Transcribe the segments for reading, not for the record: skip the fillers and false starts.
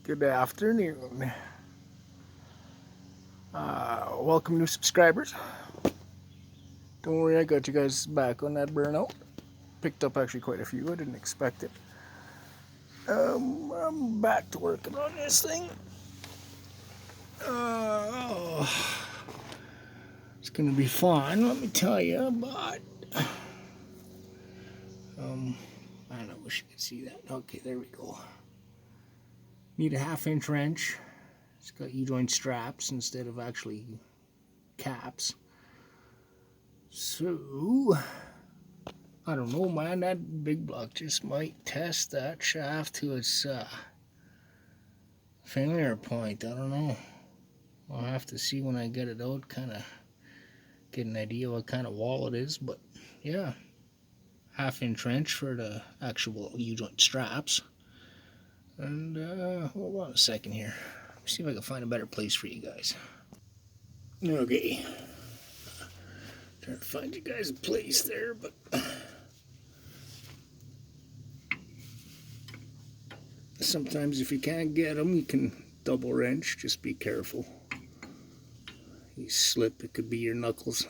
Good afternoon. Welcome new subscribers. Don't worry, I got you guys back on that burnout. Picked up actually quite a few. I didn't expect it. I'm back to working on this thing. It's gonna be fun, let me tell you. But I don't know. Wish you could see that. Okay, there we go. Need a 1/2 inch wrench. It's got U-joint straps instead of actually caps. So I don't know, man. That big block just might test that shaft to its failure point. I don't know. I'll have to see when I get it out, kind of get an idea what kind of wall it is. But yeah, 1/2 inch wrench for the actual U-joint straps. And hold on a second here. See if I can find a better place for you guys. Okay. Trying to find you guys a place there, but sometimes if you can't get them, you can double wrench. Just be careful. You slip, it could be your knuckles.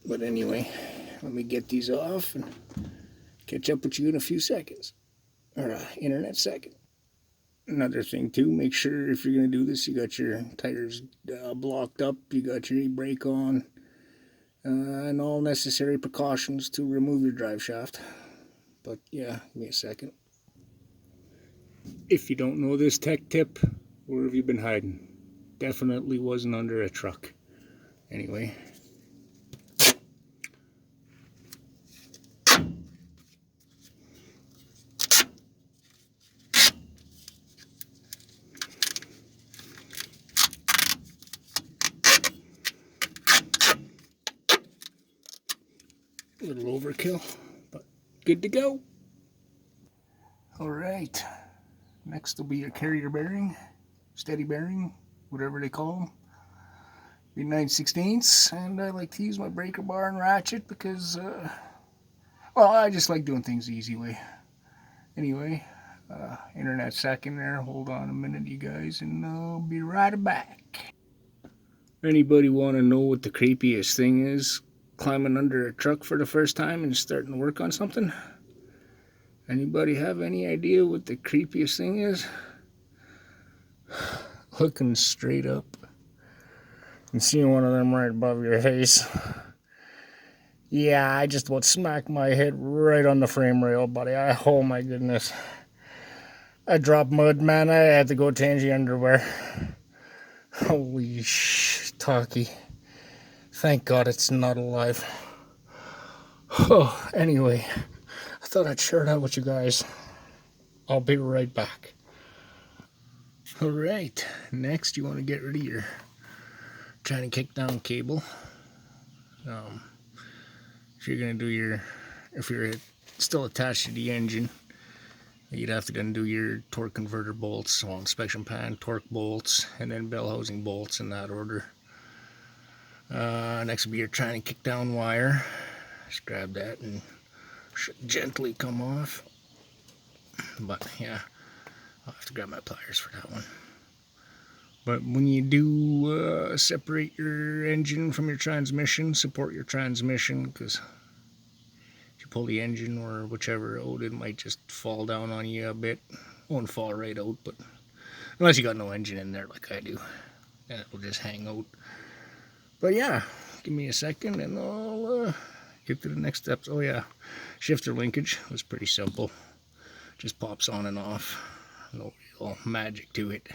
But anyway, let me get these off and catch up with you in a few seconds. Or internet second. Another thing too, make sure if you're going to do this, you got your tires blocked up, you got your e-brake on, and all necessary precautions to remove your drive shaft. But yeah, give me a second. If you don't know this tech tip, where have you been hiding? Definitely wasn't under a truck. Anyway. A little overkill, but good to go. All right. Next will be your carrier bearing, steady bearing, whatever they call them. Be 9/16, and I like to use my breaker bar and ratchet because, well, I just like doing things the easy way. Anyway, internet second there. Hold on a minute, you guys, and I'll be right back. Anybody want to know what the creepiest thing is? Climbing under a truck for the first time and starting to work on something? Anybody have any idea what the creepiest thing is? Looking straight up and seeing one of them right above your face. Yeah, I just about smacked my head right on the frame rail, buddy. Oh my goodness. I dropped mud, man. I had to go change the underwear. Holy talkie. Thank God it's not alive. Oh, anyway, I thought I'd share that with you guys. I'll be right back. Alright, next you want to get rid of your trying to kick down cable. If you're going to do if you're still attached to the engine, you'd have to undo your torque converter bolts, well, inspection pan, torque bolts, and then bell housing bolts in that order. Next will be your trying to kick down wire. Just grab that and should gently come off. But yeah, I'll have to grab my pliers for that one. But when you do separate your engine from your transmission, support your transmission, because if you pull the engine or whichever out, it might just fall down on you a bit. It won't fall right out, but unless you got no engine in there like I do, then it'll just hang out. But yeah, give me a second and I'll get to the next steps. Oh yeah, shifter linkage was pretty simple. Just pops on and off. No real magic to it.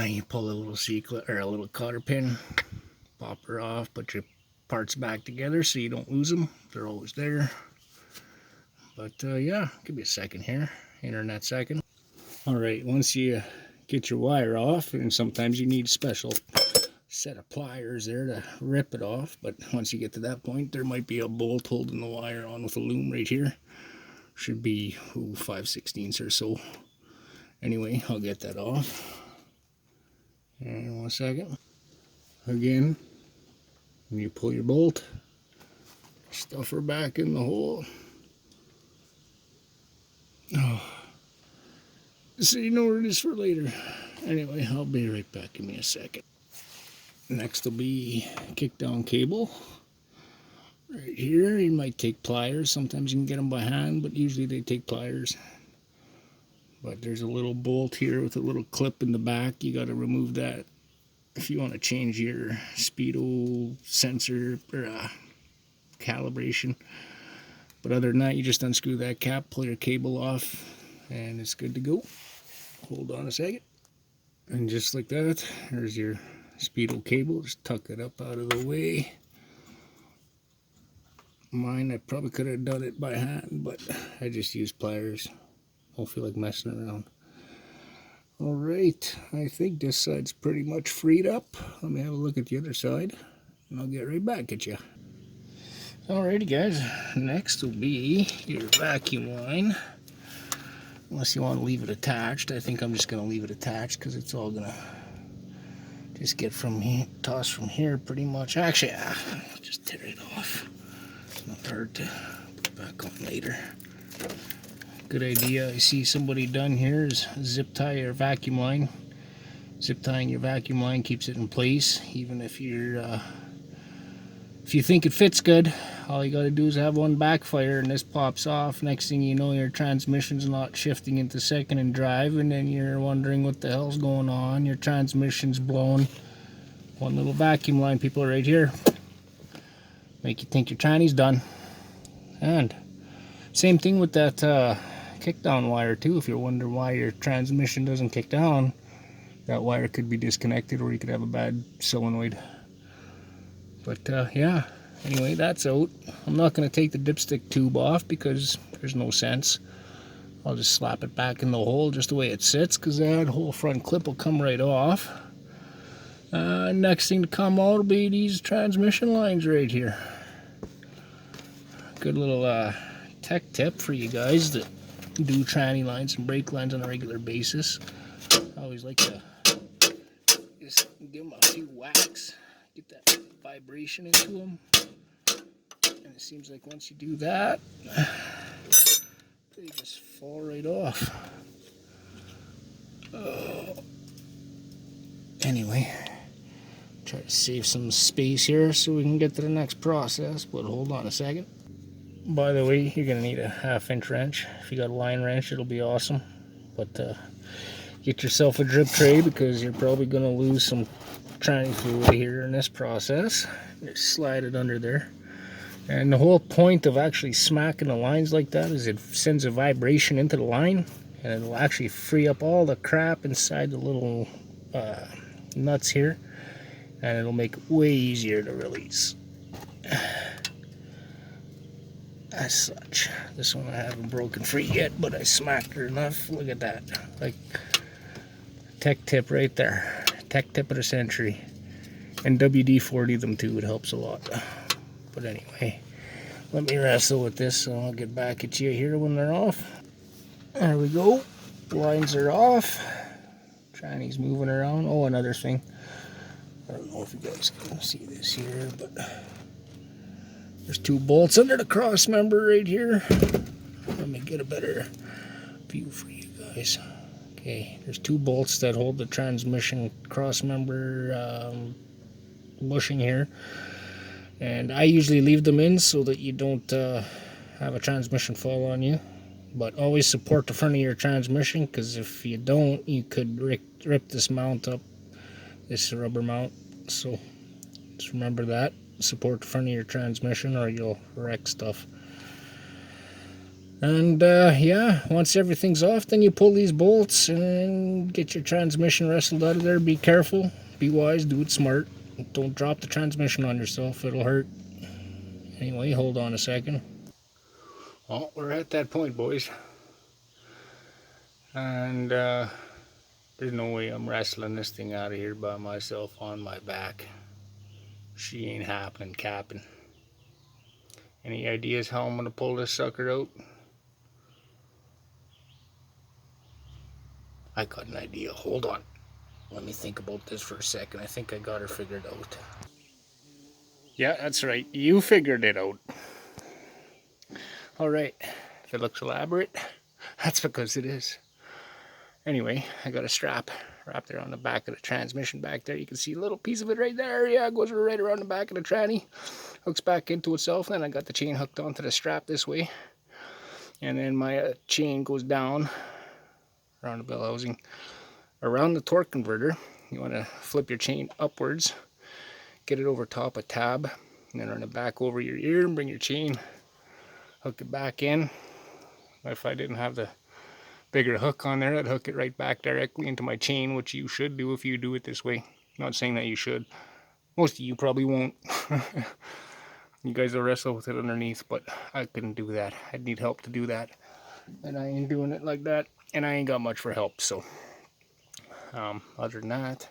You pull a little C-clip or a little cotter pin, pop her off, put your parts back together so you don't lose them. They're always there. But yeah, give me a second here. Internet second. Alright, once you get your wire off, and sometimes you need special set of pliers there to rip it off, but once you get to that point, there might be a bolt holding the wire on with a loom right here. Should be 5/16 or so. Anyway, I'll get that off. And 1 second. Again, when you pull your bolt, stuff her back in the hole. Oh, So you know where it is for later. Anyway, I'll be right back. Give me a second. Next will be kick down cable. Right here, you might take pliers. Sometimes you can get them by hand, but usually they take pliers. But there's a little bolt here with a little clip in the back. You got to remove that if you want to change your speedo sensor or calibration. But other than that, you just unscrew that cap, pull your cable off, and it's good to go. Hold on a second. And just like that, there's your speedo cable. Just tuck it up out of the way. Mine, I probably could have done it by hand, but I just used pliers. Don't feel like messing around. Alright, I think this side's pretty much freed up. Let me have a look at the other side, and I'll get right back at you. Alrighty guys, next will be your vacuum line. Unless you want to leave it attached. I think I'm just going to leave it attached because it's all going to just get from here, tossed from here pretty much. Actually, I'll just tear it off. It's not hard to put back on later. Good idea I see somebody done here is zip tie your vacuum line. Zip tying your vacuum line keeps it in place, even if you're if you think it fits good. All you got to do is have one backfire and this pops off. Next thing you know, your transmission's not shifting into second and drive, and then you're wondering what the hell's going on. Your transmission's blown. One little vacuum line, people, right here, make you think your tranny's done. And same thing with that kickdown wire too. If you're wondering why your transmission doesn't kick down, that wire could be disconnected, or you could have a bad solenoid. But yeah, anyway, that's out. I'm not going to take the dipstick tube off because there's no sense. I'll just slap it back in the hole just the way it sits, because that whole front clip will come right off. Next thing to come out will be these transmission lines right here. Good little tech tip for you guys that do tranny lines and brake lines on a regular basis. I always like to just give them a few whacks, get that vibration into them. And it seems like once you do that, they just fall right off. Anyway, try to save some space here so we can get to the next process, but hold on a second. By the way, you're going to need a 1/2-inch wrench. If you got a line wrench, it'll be awesome. But get yourself a drip tray, because you're probably going to lose some tranny fluid here in this process. Just slide it under there. And the whole point of actually smacking the lines like that is it sends a vibration into the line, and it'll actually free up all the crap inside the little nuts here, and it'll make it way easier to release. As such, this one I haven't broken free yet, but I smacked her enough. Look at that, like tech tip right there, tech tip of the century. And WD-40 them too, it helps a lot. But anyway, let me wrestle with this, so I'll get back at you here when they're off. There we go, lines are off. Tranny's moving around. Oh, another thing, I don't know if you guys can see this here, but there's 2 bolts under the cross member right here. Let me get a better view for you guys. Okay, there's 2 bolts that hold the transmission cross member bushing here. And I usually leave them in so that you don't have a transmission fall on you. But always support the front of your transmission, because if you don't, you could rip this mount up, this rubber mount. So just remember that. Support the front of your transmission or you'll wreck stuff. And yeah, once everything's off, then you pull these bolts and get your transmission wrestled out of there. Be careful, be wise, do it smart. Don't drop the transmission on yourself, it'll hurt. Anyway, hold on a second. Well, we're at that point, boys. And there's no way I'm wrestling this thing out of here by myself on my back. She ain't happening, capping. Any ideas how I'm going to pull this sucker out? I got an idea. Hold on. Let me think about this for a second. I think I got her figured out. Yeah, that's right. You figured it out. Alright. If it looks elaborate, that's because it is. Anyway, I got a strap wrapped around the back of the transmission back there. You can see a little piece of it right there. Yeah, it goes right around the back of the tranny. Hooks back into itself. Then I got the chain hooked onto the strap this way. And then my chain goes down around the bell housing, around the torque converter. You want to flip your chain upwards, get it over top a tab, and then run it back over your ear and bring your chain, hook it back in. If I didn't have the bigger hook on there, I'd hook it right back directly into my chain, which you should do if you do it this way. Not saying that you should. Most of you probably won't. You guys will wrestle with it underneath, but I couldn't do that. I'd need help to do that. And I ain't doing it like that, and I ain't got much for help, so other than that,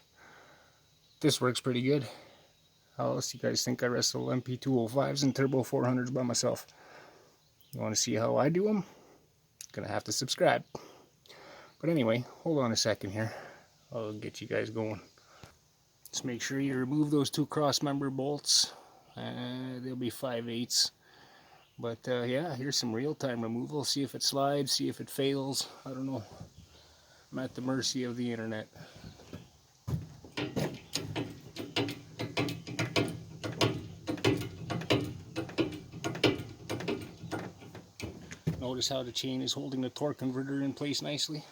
this works pretty good. How else do you guys think I wrestle MP205s and Turbo 400s by myself? You want to see how I do them? Gonna have to subscribe. But anyway, hold on a second here. I'll get you guys going. Just make sure you remove those two cross member bolts. They'll be 5/8. But yeah, here's some real-time removal. See if it slides, see if it fails. I don't know. I'm at the mercy of the internet. Notice how the chain is holding the torque converter in place nicely.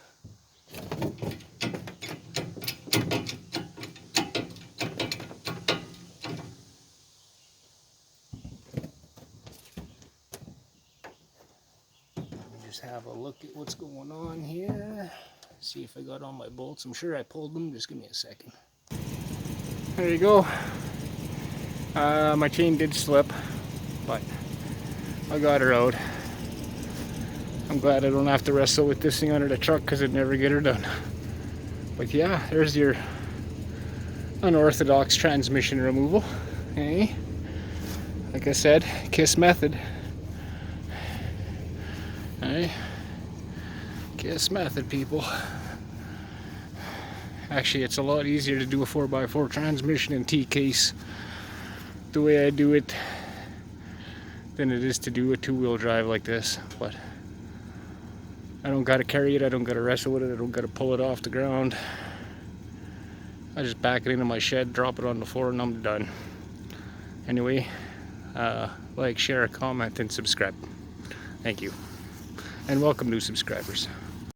Just have a look at what's going on here. See if I got all my bolts. I'm sure I pulled them. Just give me a second. There you go. My chain did slip, but I got her out. I'm glad I don't have to wrestle with this thing under the truck because I'd never get her done. But yeah, there's your unorthodox transmission removal. Hey, like I said, KISS method. Hey, KISS method, people. Actually, it's a lot easier to do a 4x4 transmission in T-case the way I do it than it is to do a two-wheel drive like this. But I don't gotta carry it, I don't gotta wrestle with it, I don't gotta pull it off the ground. I just back it into my shed, drop it on the floor, and I'm done. Anyway, like, share, comment, and subscribe. Thank you. And welcome new subscribers.